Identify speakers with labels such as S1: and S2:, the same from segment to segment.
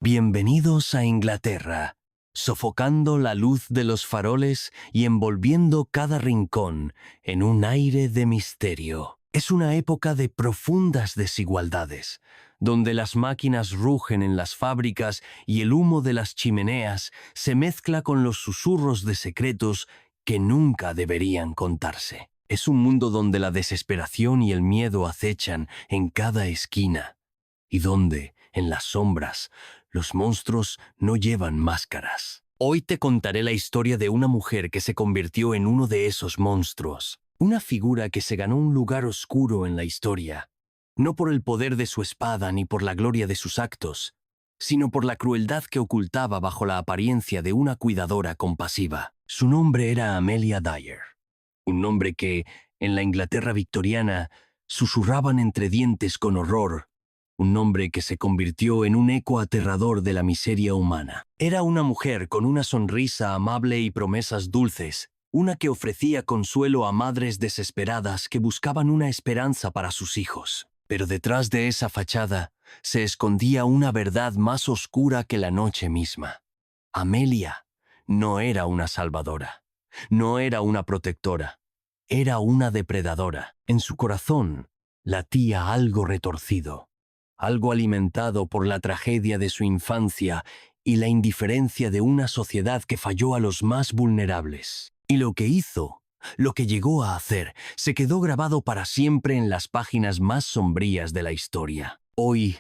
S1: Bienvenidos a Inglaterra, sofocando la luz de los faroles y envolviendo cada rincón en un aire de misterio. Es una época de profundas desigualdades, donde las máquinas rugen en las fábricas y el humo de las chimeneas se mezcla con los susurros de secretos que nunca deberían contarse. Es un mundo donde la desesperación y el miedo acechan en cada esquina, y donde, en las sombras, los monstruos no llevan máscaras. Hoy te contaré la historia de una mujer que se convirtió en uno de esos monstruos. Una figura que se ganó un lugar oscuro en la historia, no por el poder de su espada ni por la gloria de sus actos, sino por la crueldad que ocultaba bajo la apariencia de una cuidadora compasiva. Su nombre era Amelia Dyer, un nombre que, en la Inglaterra victoriana, susurraban entre dientes con horror, un nombre que se convirtió en un eco aterrador de la miseria humana. Era una mujer con una sonrisa amable y promesas dulces, una que ofrecía consuelo a madres desesperadas que buscaban una esperanza para sus hijos. Pero detrás de esa fachada se escondía una verdad más oscura que la noche misma. Amelia no era una salvadora, no era una protectora, era una depredadora. En su corazón latía algo retorcido, algo alimentado por la tragedia de su infancia y la indiferencia de una sociedad que falló a los más vulnerables. Y lo que hizo, lo que llegó a hacer, se quedó grabado para siempre en las páginas más sombrías de la historia. Hoy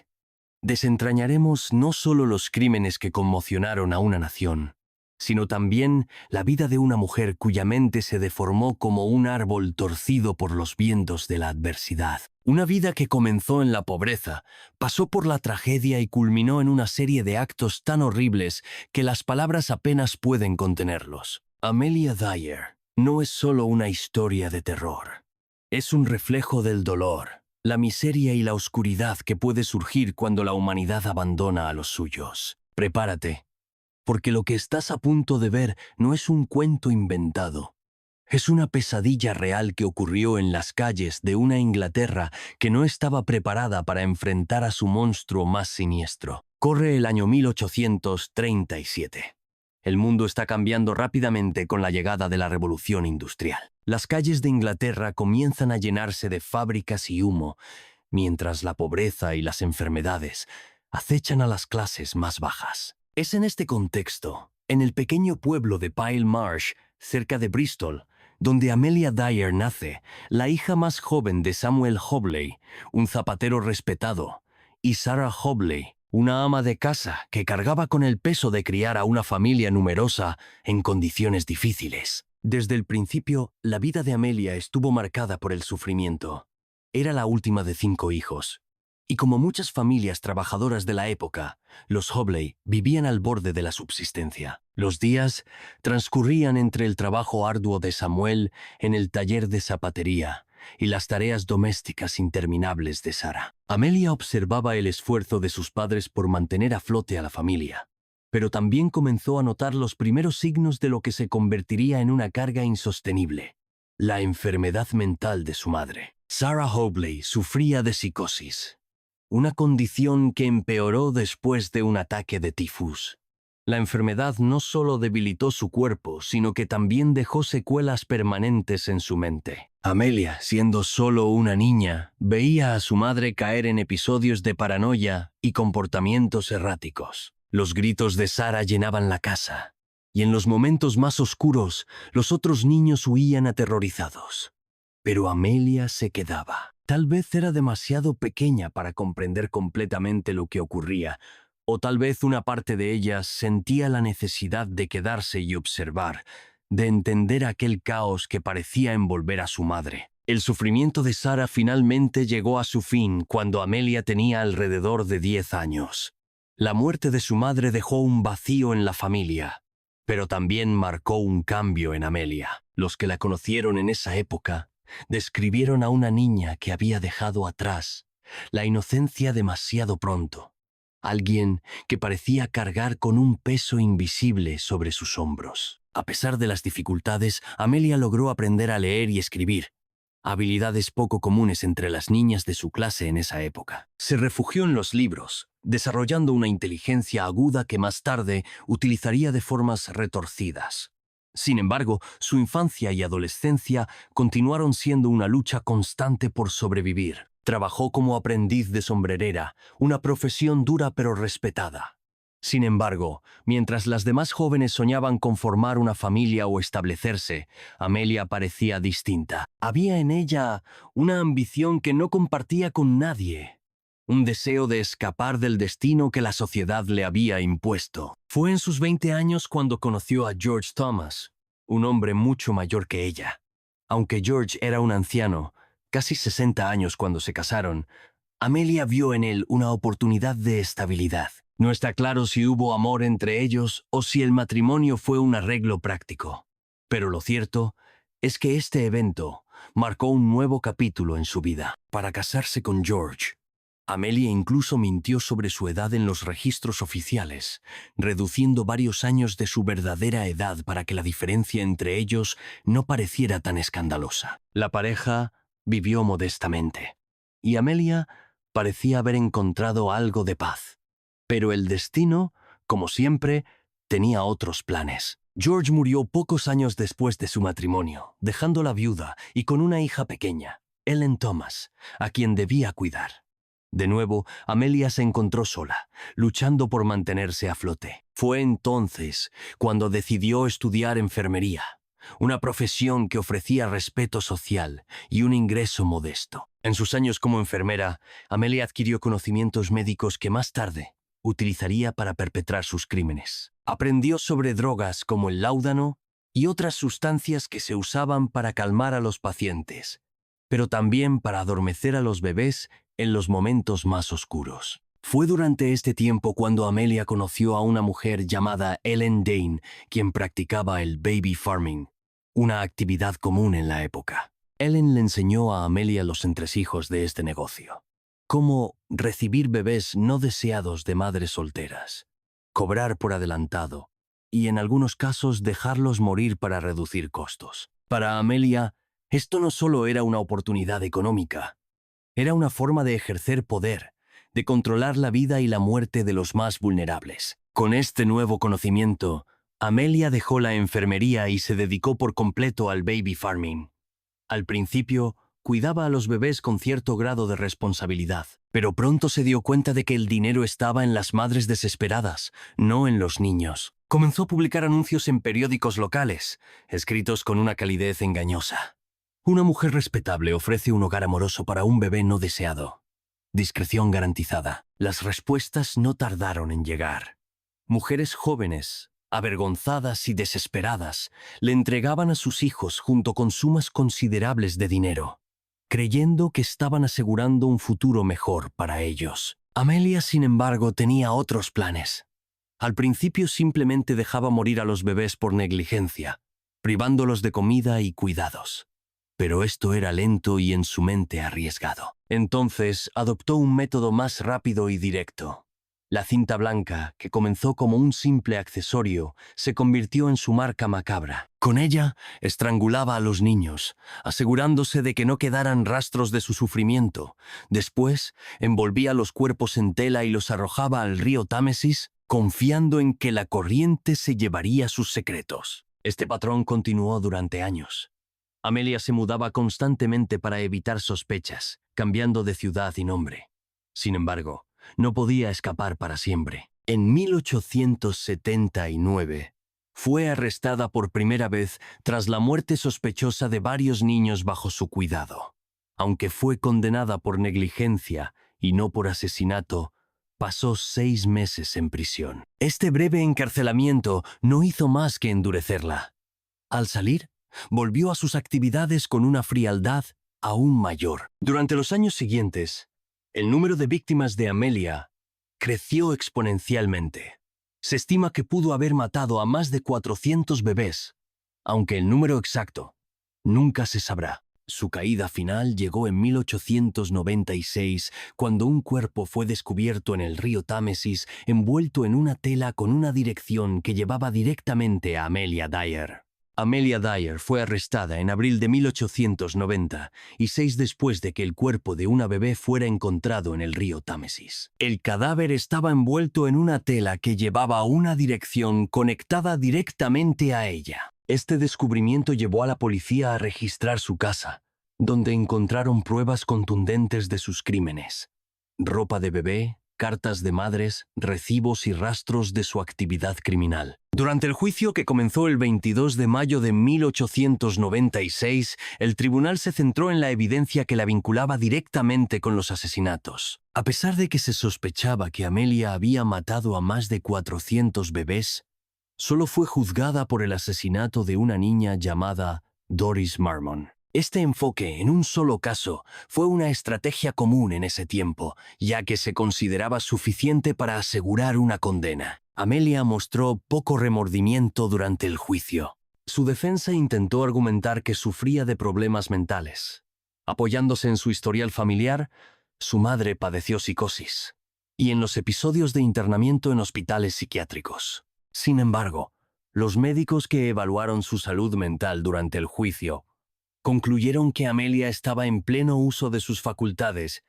S1: desentrañaremos no solo los crímenes que conmocionaron a una nación, sino también la vida de una mujer cuya mente se deformó como un árbol torcido por los vientos de la adversidad. Una vida que comenzó en la pobreza, pasó por la tragedia y culminó en una serie de actos tan horribles que las palabras apenas pueden contenerlos. Amelia Dyer no es solo una historia de terror. Es un reflejo del dolor, la miseria y la oscuridad que puede surgir cuando la humanidad abandona a los suyos. Prepárate, porque lo que estás a punto de ver no es un cuento inventado. Es una pesadilla real que ocurrió en las calles de una Inglaterra que no estaba preparada para enfrentar a su monstruo más siniestro. Corre el año 1837. El mundo está cambiando rápidamente con la llegada de la Revolución Industrial. Las calles de Inglaterra comienzan a llenarse de fábricas y humo, mientras la pobreza y las enfermedades acechan a las clases más bajas. Es en este contexto, en el pequeño pueblo de Pyle Marsh, cerca de Bristol, donde Amelia Dyer nace, la hija más joven de Samuel Hobley, un zapatero respetado, y Sarah Hobley, una ama de casa que cargaba con el peso de criar a una familia numerosa en condiciones difíciles. Desde el principio, la vida de Amelia estuvo marcada por el sufrimiento. Era la última de 5 hijos. Y como muchas familias trabajadoras de la época, los Hobley vivían al borde de la subsistencia. Los días transcurrían entre el trabajo arduo de Samuel en el taller de zapatería y las tareas domésticas interminables de Sarah. Amelia observaba el esfuerzo de sus padres por mantener a flote a la familia, pero también comenzó a notar los primeros signos de lo que se convertiría en una carga insostenible: la enfermedad mental de su madre. Sarah Hobley sufría de psicosis, una condición que empeoró después de un ataque de tifus. La enfermedad no solo debilitó su cuerpo, sino que también dejó secuelas permanentes en su mente. Amelia, siendo solo una niña, veía a su madre caer en episodios de paranoia y comportamientos erráticos. Los gritos de Sarah llenaban la casa, y en los momentos más oscuros, los otros niños huían aterrorizados. Pero Amelia se quedaba. Tal vez era demasiado pequeña para comprender completamente lo que ocurría, o tal vez una parte de ella sentía la necesidad de quedarse y observar, de entender aquel caos que parecía envolver a su madre. El sufrimiento de Sarah finalmente llegó a su fin cuando Amelia tenía alrededor de 10 años. La muerte de su madre dejó un vacío en la familia, pero también marcó un cambio en Amelia. Los que la conocieron en esa época describieron a una niña que había dejado atrás la inocencia demasiado pronto, alguien que parecía cargar con un peso invisible sobre sus hombros. A pesar de las dificultades, Amelia logró aprender a leer y escribir, habilidades poco comunes entre las niñas de su clase en esa época. Se refugió en los libros, desarrollando una inteligencia aguda que más tarde utilizaría de formas retorcidas. Sin embargo, su infancia y adolescencia continuaron siendo una lucha constante por sobrevivir. Trabajó como aprendiz de sombrerera, una profesión dura pero respetada. Sin embargo, mientras las demás jóvenes soñaban con formar una familia o establecerse, Amelia parecía distinta. Había en ella una ambición que no compartía con nadie. Un deseo de escapar del destino que la sociedad le había impuesto. Fue en sus 20 años cuando conoció a George Thomas, un hombre mucho mayor que ella. Aunque George era un anciano, casi 60 años cuando se casaron, Amelia vio en él una oportunidad de estabilidad. No está claro si hubo amor entre ellos o si el matrimonio fue un arreglo práctico. Pero lo cierto es que este evento marcó un nuevo capítulo en su vida. Para casarse con George, Amelia incluso mintió sobre su edad en los registros oficiales, reduciendo varios años de su verdadera edad para que la diferencia entre ellos no pareciera tan escandalosa. La pareja vivió modestamente, y Amelia parecía haber encontrado algo de paz. Pero el destino, como siempre, tenía otros planes. George murió pocos años después de su matrimonio, dejándola viuda y con una hija pequeña, Ellen Thomas, a quien debía cuidar. De nuevo, Amelia se encontró sola, luchando por mantenerse a flote. Fue entonces cuando decidió estudiar enfermería, una profesión que ofrecía respeto social y un ingreso modesto. En sus años como enfermera, Amelia adquirió conocimientos médicos que más tarde utilizaría para perpetrar sus crímenes. Aprendió sobre drogas como el láudano y otras sustancias que se usaban para calmar a los pacientes, pero también para adormecer a los bebés en los momentos más oscuros. Fue durante este tiempo cuando Amelia conoció a una mujer llamada Ellen Dane, quien practicaba el baby farming, una actividad común en la época. Ellen le enseñó a Amelia los entresijos de este negocio, cómo recibir bebés no deseados de madres solteras, cobrar por adelantado y en algunos casos dejarlos morir para reducir costos. Para Amelia, esto no solo era una oportunidad económica, era una forma de ejercer poder, de controlar la vida y la muerte de los más vulnerables. Con este nuevo conocimiento, Amelia dejó la enfermería y se dedicó por completo al baby farming. Al principio, cuidaba a los bebés con cierto grado de responsabilidad, pero pronto se dio cuenta de que el dinero estaba en las madres desesperadas, no en los niños. Comenzó a publicar anuncios en periódicos locales, escritos con una calidez engañosa. Una mujer respetable ofrece un hogar amoroso para un bebé no deseado. Discreción garantizada. Las respuestas no tardaron en llegar. Mujeres jóvenes, avergonzadas y desesperadas, le entregaban a sus hijos junto con sumas considerables de dinero, creyendo que estaban asegurando un futuro mejor para ellos. Amelia, sin embargo, tenía otros planes. Al principio simplemente dejaba morir a los bebés por negligencia, privándolos de comida y cuidados. Pero esto era lento y en su mente arriesgado. Entonces adoptó un método más rápido y directo. La cinta blanca, que comenzó como un simple accesorio, se convirtió en su marca macabra. Con ella, estrangulaba a los niños, asegurándose de que no quedaran rastros de su sufrimiento. Después, envolvía los cuerpos en tela y los arrojaba al río Támesis, confiando en que la corriente se llevaría sus secretos. Este patrón continuó durante años. Amelia se mudaba constantemente para evitar sospechas, cambiando de ciudad y nombre. Sin embargo, no podía escapar para siempre. En 1879, fue arrestada por primera vez tras la muerte sospechosa de varios niños bajo su cuidado. Aunque fue condenada por negligencia y no por asesinato, pasó 6 meses en prisión. Este breve encarcelamiento no hizo más que endurecerla. Al salir, volvió a sus actividades con una frialdad aún mayor. Durante los años siguientes, el número de víctimas de Amelia creció exponencialmente. Se estima que pudo haber matado a más de 400 bebés, aunque el número exacto nunca se sabrá. Su caída final llegó en 1896, cuando un cuerpo fue descubierto en el río Támesis envuelto en una tela con una dirección que llevaba directamente a Amelia Dyer. Amelia Dyer fue arrestada en abril de 1890 y 6 después de que el cuerpo de una bebé fuera encontrado en el río Támesis. El cadáver estaba envuelto en una tela que llevaba a una dirección conectada directamente a ella. Este descubrimiento llevó a la policía a registrar su casa, donde encontraron pruebas contundentes de sus crímenes: ropa de bebé, cartas de madres, recibos y rastros de su actividad criminal. Durante el juicio, que comenzó el 22 de mayo de 1896, el tribunal se centró en la evidencia que la vinculaba directamente con los asesinatos. A pesar de que se sospechaba que Amelia había matado a más de 400 bebés, solo fue juzgada por el asesinato de una niña llamada Doris Marmon. Este enfoque en un solo caso fue una estrategia común en ese tiempo, ya que se consideraba suficiente para asegurar una condena. Amelia mostró poco remordimiento durante el juicio. Su defensa intentó argumentar que sufría de problemas mentales. Apoyándose en su historial familiar, su madre padeció psicosis, y en los episodios de internamiento en hospitales psiquiátricos. Sin embargo, los médicos que evaluaron su salud mental durante el juicio concluyeron que Amelia estaba en pleno uso de sus facultades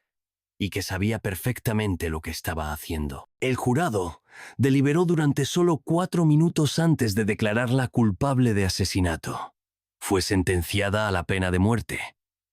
S1: y que sabía perfectamente lo que estaba haciendo. El jurado deliberó durante solo 4 minutos antes de declararla culpable de asesinato. Fue sentenciada a la pena de muerte,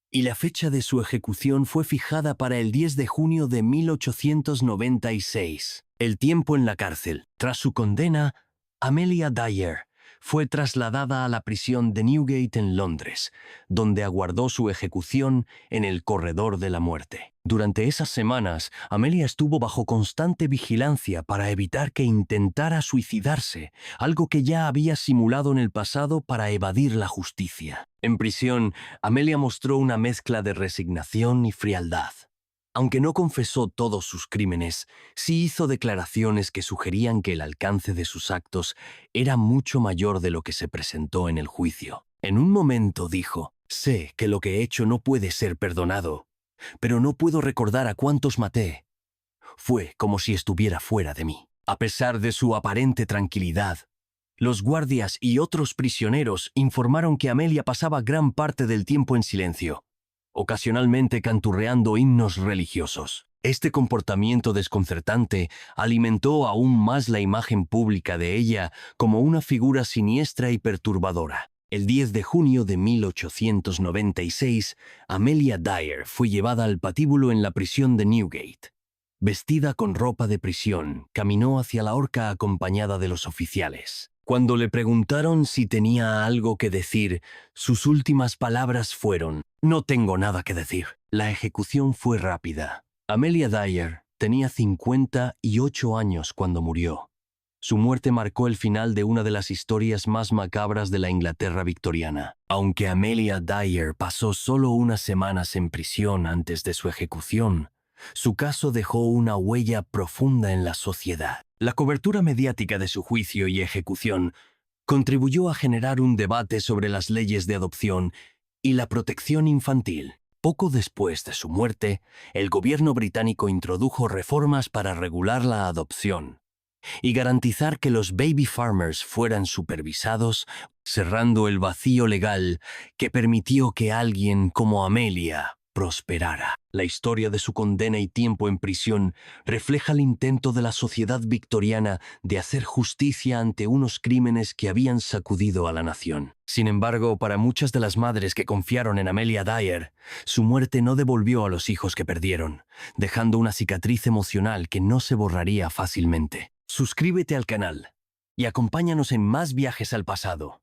S1: y la fecha de su ejecución fue fijada para el 10 de junio de 1896. El tiempo en la cárcel. Tras su condena, Amelia Dyer fue trasladada a la prisión de Newgate en Londres, donde aguardó su ejecución en el corredor de la muerte. Durante esas semanas, Amelia estuvo bajo constante vigilancia para evitar que intentara suicidarse, algo que ya había simulado en el pasado para evadir la justicia. En prisión, Amelia mostró una mezcla de resignación y frialdad. Aunque no confesó todos sus crímenes, sí hizo declaraciones que sugerían que el alcance de sus actos era mucho mayor de lo que se presentó en el juicio. En un momento dijo: «Sé que lo que he hecho no puede ser perdonado, pero no puedo recordar a cuántos maté. Fue como si estuviera fuera de mí». A pesar de su aparente tranquilidad, los guardias y otros prisioneros informaron que Amelia pasaba gran parte del tiempo en silencio, ocasionalmente canturreando himnos religiosos. Este comportamiento desconcertante alimentó aún más la imagen pública de ella como una figura siniestra y perturbadora. El 10 de junio de 1896, Amelia Dyer fue llevada al patíbulo en la prisión de Newgate. Vestida con ropa de prisión, caminó hacia la horca acompañada de los oficiales. Cuando le preguntaron si tenía algo que decir, sus últimas palabras fueron: «No tengo nada que decir». La ejecución fue rápida. Amelia Dyer tenía 58 años cuando murió. Su muerte marcó el final de una de las historias más macabras de la Inglaterra victoriana. Aunque Amelia Dyer pasó solo unas semanas en prisión antes de su ejecución, su caso dejó una huella profunda en la sociedad. La cobertura mediática de su juicio y ejecución contribuyó a generar un debate sobre las leyes de adopción y la protección infantil. Poco después de su muerte, el gobierno británico introdujo reformas para regular la adopción y garantizar que los baby farmers fueran supervisados, cerrando el vacío legal que permitió que alguien como Amelia prosperara. La historia de su condena y tiempo en prisión refleja el intento de la sociedad victoriana de hacer justicia ante unos crímenes que habían sacudido a la nación. Sin embargo, para muchas de las madres que confiaron en Amelia Dyer, su muerte no devolvió a los hijos que perdieron, dejando una cicatriz emocional que no se borraría fácilmente. Suscríbete al canal y acompáñanos en más viajes al pasado,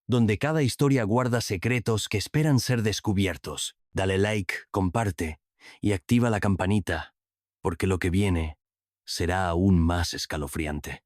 S1: donde cada historia guarda secretos que esperan ser descubiertos. Dale like, comparte y activa la campanita, porque lo que viene será aún más escalofriante.